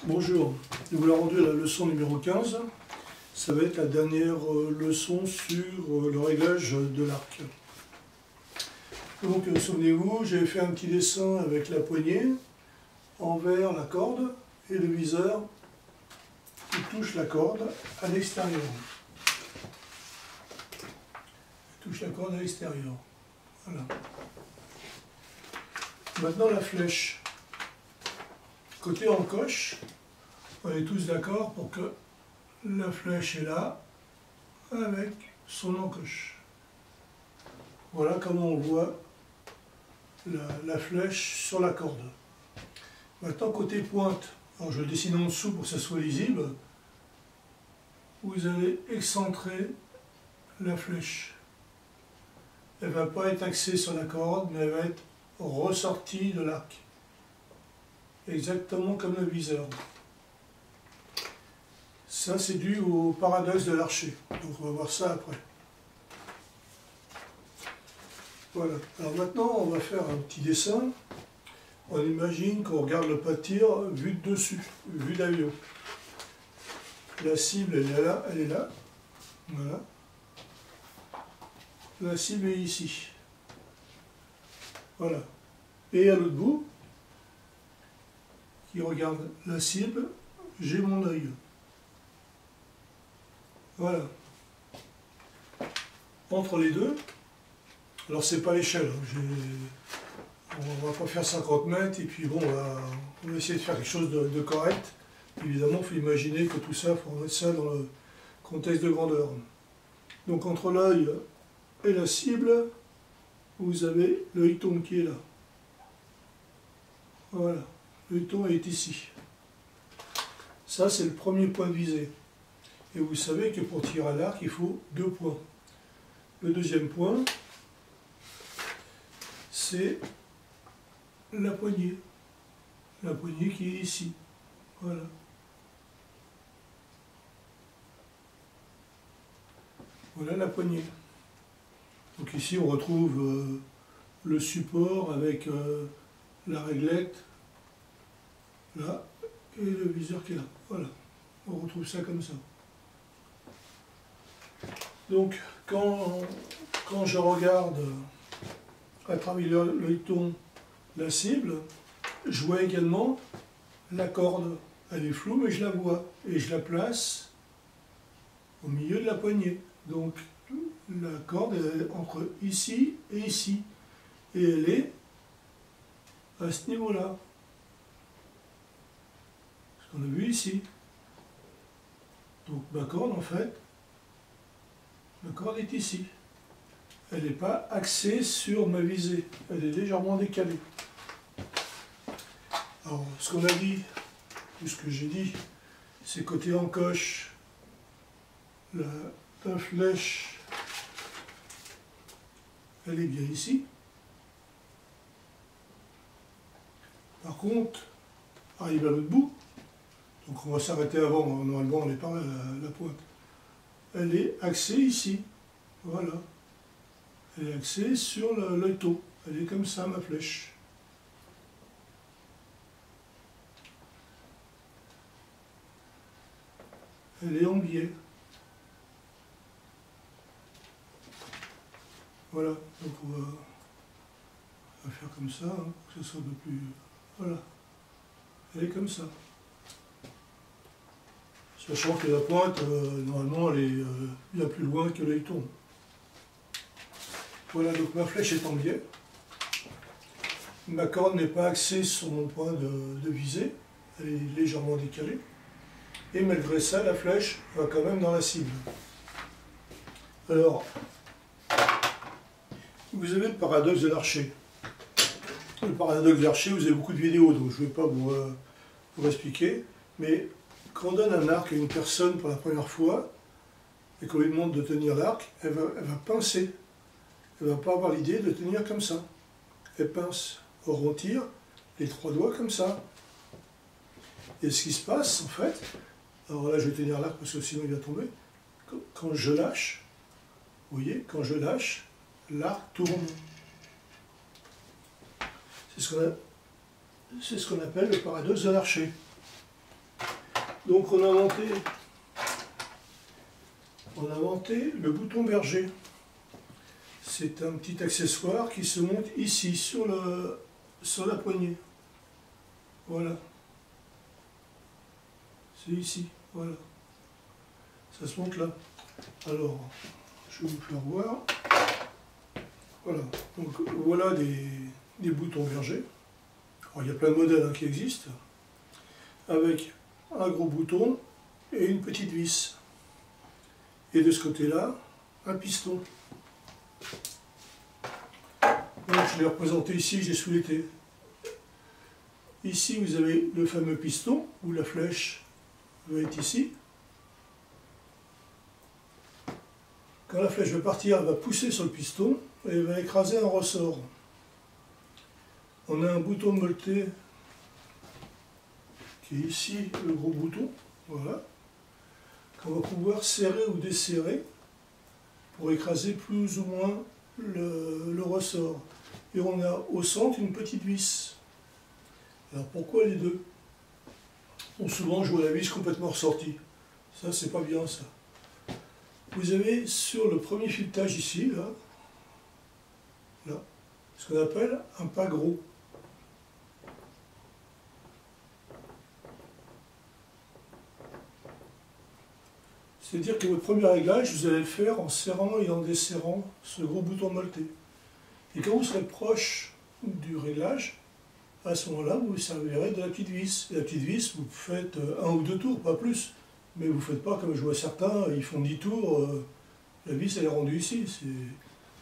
Bonjour, nous vous avons rendu à la leçon numéro 15. Ça va être la dernière leçon sur le réglage de l'arc. Donc, souvenez-vous, j'ai fait un petit dessin avec la poignée, envers la corde et le viseur qui touche la corde à l'extérieur. Touche la corde à l'extérieur. Voilà. Maintenant la flèche. Côté encoche, on est tous d'accord pour que la flèche est là avec son encoche. Voilà comment on voit la flèche sur la corde. Maintenant côté pointe, alors je le dessine en dessous pour que ça soit lisible, vous allez excentrer la flèche. Elle ne va pas être axée sur la corde, mais elle va être ressortie de l'arc. Exactement comme le viseur. Ça, c'est dû au paradoxe de l'archer. Donc, on va voir ça après. Voilà. Alors maintenant, on va faire un petit dessin. On imagine qu'on regarde le pas de tir vu de dessus, vue d'avion. La cible, elle est là, elle est là. Voilà. La cible est ici. Voilà. Et à l'autre bout, qui regarde la cible, j'ai mon œil. Voilà. Entre les deux, alors c'est pas l'échelle, on va pas faire 50 mètres et puis bon, on va essayer de faire quelque chose de correct. Évidemment, il faut imaginer que tout ça, il faut remettre ça dans le contexte de grandeur. Donc entre l'œil et la cible, vous avez l'œilleton qui est là. Voilà. L'œilleton est ici. Ça, c'est le premier point de visée. Et vous savez que pour tirer à l'arc, il faut 2 points. Le deuxième point, c'est la poignée. La poignée qui est ici. Voilà. Voilà la poignée. Donc ici, on retrouve le support avec la réglette, là, et le viseur qui est là. Voilà, on retrouve ça comme ça. Donc, quand je regarde à travers l'œilleton la cible, je vois également la corde. Elle est floue, mais je la vois. Et je la place au milieu de la poignée. Donc, la corde est entre ici et ici. Et elle est à ce niveau-là. Ce qu'on a vu ici. Donc ma corde, en fait, la corde est ici. Elle n'est pas axée sur ma visée. Elle est légèrement décalée. Alors, ce qu'on a dit, ou ce que j'ai dit, c'est côté encoche, la flèche, elle est bien ici. Par contre, arrive à l'autre bout, donc on va s'arrêter avant, normalement on n'est pas à la pointe. Elle est axée ici, voilà. Elle est axée sur l'œilleton, elle est comme ça ma flèche. Elle est en biais. Voilà, donc on va faire comme ça, hein, pour que ce soit un peu plus... Voilà, elle est comme ça. Sachant que la pointe, normalement, elle est bien plus loin que l'œilleton. Voilà, donc ma flèche est en biais. Ma corde n'est pas axée sur mon point de visée, elle est légèrement décalée. Et malgré ça, la flèche va quand même dans la cible. Alors, vous avez le paradoxe de l'archer. Le paradoxe de l'archer, vous avez beaucoup de vidéos, donc je ne vais pas vous expliquer. Mais quand on donne un arc à une personne pour la première fois, et qu'on lui demande de tenir l'arc, elle va pincer. Elle ne va pas avoir l'idée de tenir comme ça. Elle pince. Or, on tire les 3 doigts comme ça. Et ce qui se passe, en fait, alors là, je vais tenir l'arc parce que sinon il va tomber. Quand je lâche, vous voyez, quand je lâche, l'arc tourne. C'est ce qu'on appelle le paradoxe de l'archer. Donc on a inventé le bouton berger. C'est un petit accessoire qui se monte ici, sur la poignée. Voilà. C'est ici, voilà. Ça se monte là. Alors, je vais vous faire voir. Voilà. Donc voilà des boutons berger. Alors, il y a plein de modèles qui existent. Avec un gros bouton et une petite vis. Et de ce côté-là, un piston. Donc, je l'ai représenté ici, j'ai souhaité. Ici, vous avez le fameux piston, où la flèche va être ici. Quand la flèche va partir, elle va pousser sur le piston et elle va écraser un ressort. On a un bouton molleté qui est ici, le gros bouton, voilà, qu'on va pouvoir serrer ou desserrer pour écraser plus ou moins le ressort. Et on a au centre une petite vis. Alors pourquoi les deux? Bon, souvent je vois la vis complètement ressortie. Ça, c'est pas bien ça. Vous avez sur le premier filetage ici, là, ce qu'on appelle un pas gros. C'est-à-dire que votre premier réglage, vous allez le faire en serrant et en desserrant ce gros bouton molleté. Et quand vous serez proche du réglage, à ce moment-là, vous vous servirez de la petite vis. Et la petite vis, vous faites 1 ou 2 tours, pas plus. Mais vous ne faites pas comme je vois certains, ils font 10 tours, la vis elle est rendue ici. Ça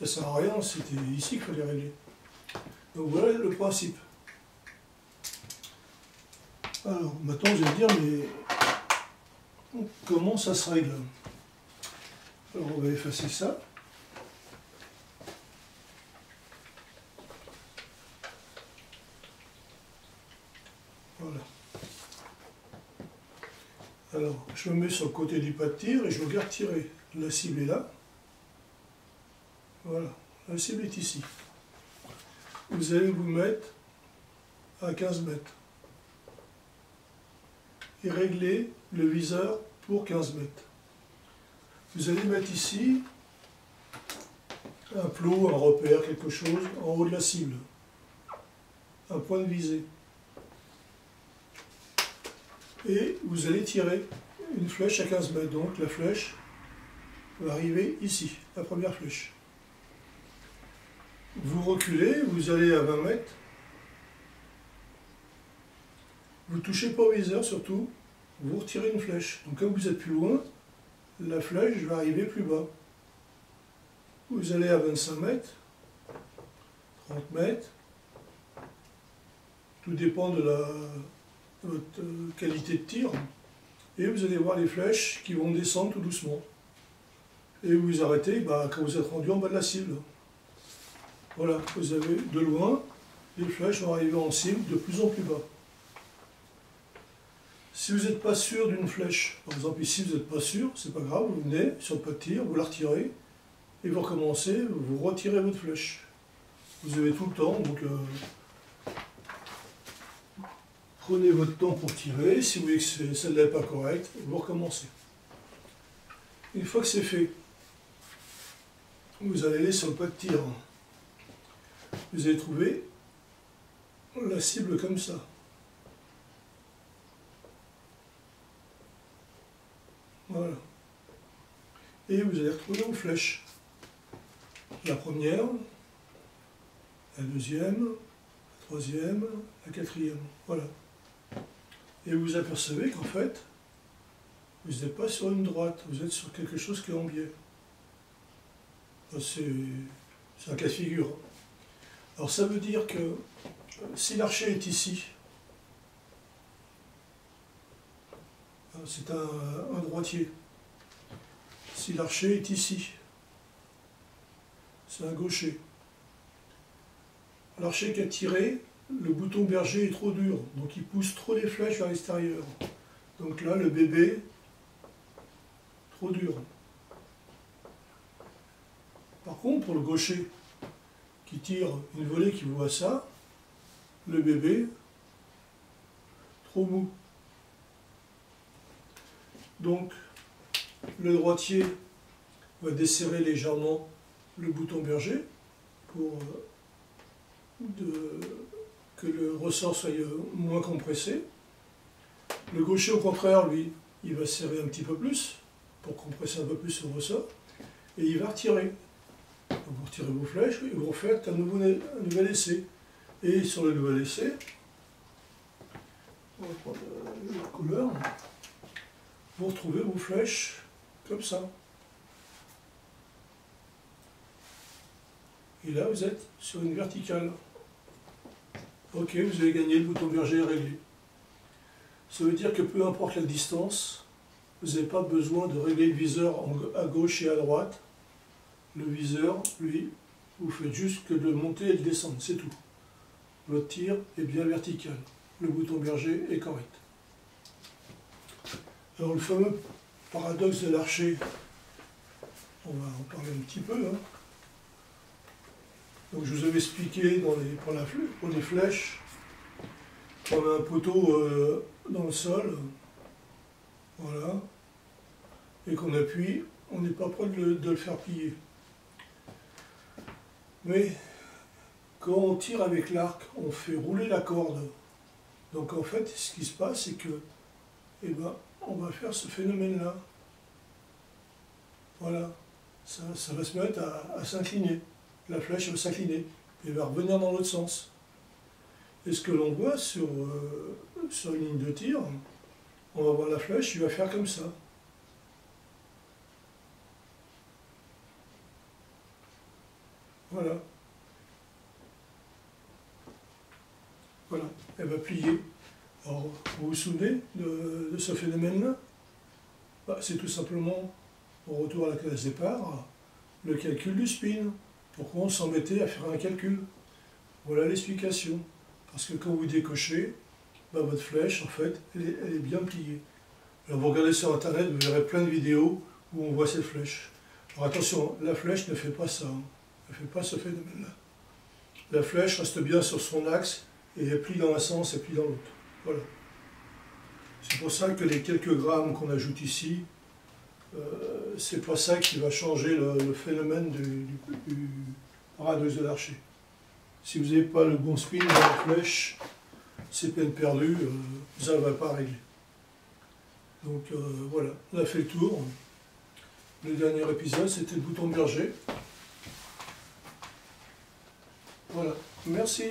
ne sert à rien, c'était ici qu'il fallait régler. Donc voilà le principe. Alors maintenant vous allez me dire, mais comment ça se règle? Alors on va effacer ça. Voilà. Alors, je me mets sur le côté du pas de tir et je regarde tirer. La cible est là. Voilà, la cible est ici. Vous allez vous mettre à 15 mètres. Et régler le viseur pour 15 mètres. Vous allez mettre ici un plot, un repère, quelque chose en haut de la cible. Un point de visée. Et vous allez tirer une flèche à 15 mètres. Donc la flèche va arriver ici, la première flèche. Vous reculez, vous allez à 20 mètres. Vous ne touchez pas au viseur surtout, vous retirez une flèche. Donc quand vous êtes plus loin, la flèche va arriver plus bas. Vous allez à 25 mètres, 30 mètres. Tout dépend de votre qualité de tir. Et vous allez voir les flèches qui vont descendre tout doucement. Et vous vous arrêtez quand vous êtes rendu en bas de la cible. Voilà, vous avez de loin, les flèches vont arriver en cible de plus en plus bas. Si vous n'êtes pas sûr d'une flèche, par exemple ici vous n'êtes pas sûr, c'est pas grave, vous venez sur le pas de tir, vous la retirez, et vous recommencez, vous retirez votre flèche. Vous avez tout le temps, donc prenez votre temps pour tirer, si vous voyez que celle-là n'est pas correcte, vous recommencez. Une fois que c'est fait, vous allez aller sur le pas de tir. Vous allez trouver la cible comme ça. Voilà. Et vous allez retrouver vos flèches. La première, la deuxième, la troisième, la quatrième. Voilà. Et vous apercevez qu'en fait, vous n'êtes pas sur une droite, vous êtes sur quelque chose qui est en biais. C'est un cas de figure. Alors ça veut dire que si l'archer est ici, c'est un droitier. Si l'archer est ici, c'est un gaucher. L'archer qui a tiré, le bouton berger est trop dur, donc il pousse trop les flèches vers l'extérieur. Donc là, le bébé, trop dur. Par contre, pour le gaucher qui tire une volée qui voit ça, le bébé, trop mou. Donc le droitier va desserrer légèrement le bouton berger pour que le ressort soit moins compressé. Le gaucher au contraire, lui, il va serrer un petit peu plus pour compresser un peu plus le ressort et il va retirer. Donc vous retirez vos flèches et vous refaites un nouvel essai. Et sur le nouvel essai, on va prendre la couleur, vous retrouvez vos flèches comme ça. Et là, vous êtes sur une verticale. Ok, vous avez gagné, le bouton berger est réglé. Ça veut dire que peu importe la distance, vous n'avez pas besoin de régler le viseur à gauche et à droite. Le viseur, lui, vous faites juste que de le monter et le descendre, c'est tout. Votre tir est bien vertical. Le bouton berger est correct. Alors le fameux paradoxe de l'archer, on va en parler un petit peu. Hein. Donc je vous avais expliqué pour les flèches, on a un poteau dans le sol, voilà, et qu'on appuie, on n'est pas prêt de le faire plier. Mais quand on tire avec l'arc, on fait rouler la corde. Donc en fait, ce qui se passe, c'est que, eh ben, on va faire ce phénomène-là. Voilà, ça va se mettre à s'incliner. La flèche va s'incliner et va revenir dans l'autre sens. Et ce que l'on voit sur une ligne de tir, on va voir la flèche, il va faire comme ça. Voilà. Voilà, elle va plier. Alors, vous vous souvenez de ce phénomène-là? C'est tout simplement, au retour à la classe départ, le calcul du spin. Pourquoi on s'embêtait à faire un calcul? Voilà l'explication. Parce que quand vous décochez, votre flèche, en fait, elle est bien pliée. Alors vous regardez sur Internet, vous verrez plein de vidéos où on voit cette flèche. Alors attention, la flèche ne fait pas ça. Hein. Elle ne fait pas ce phénomène-là. La flèche reste bien sur son axe et elle plie dans un sens et plie dans l'autre. Voilà. C'est pour ça que les quelques grammes qu'on ajoute ici, c'est pas ça qui va changer le phénomène du paradoxe de l'archer. Si vous n'avez pas le bon spin dans la flèche, c'est peine perdue, ça ne va pas régler. Donc voilà, on a fait le tour. Le dernier épisode, c'était le bouton berger. Voilà, merci.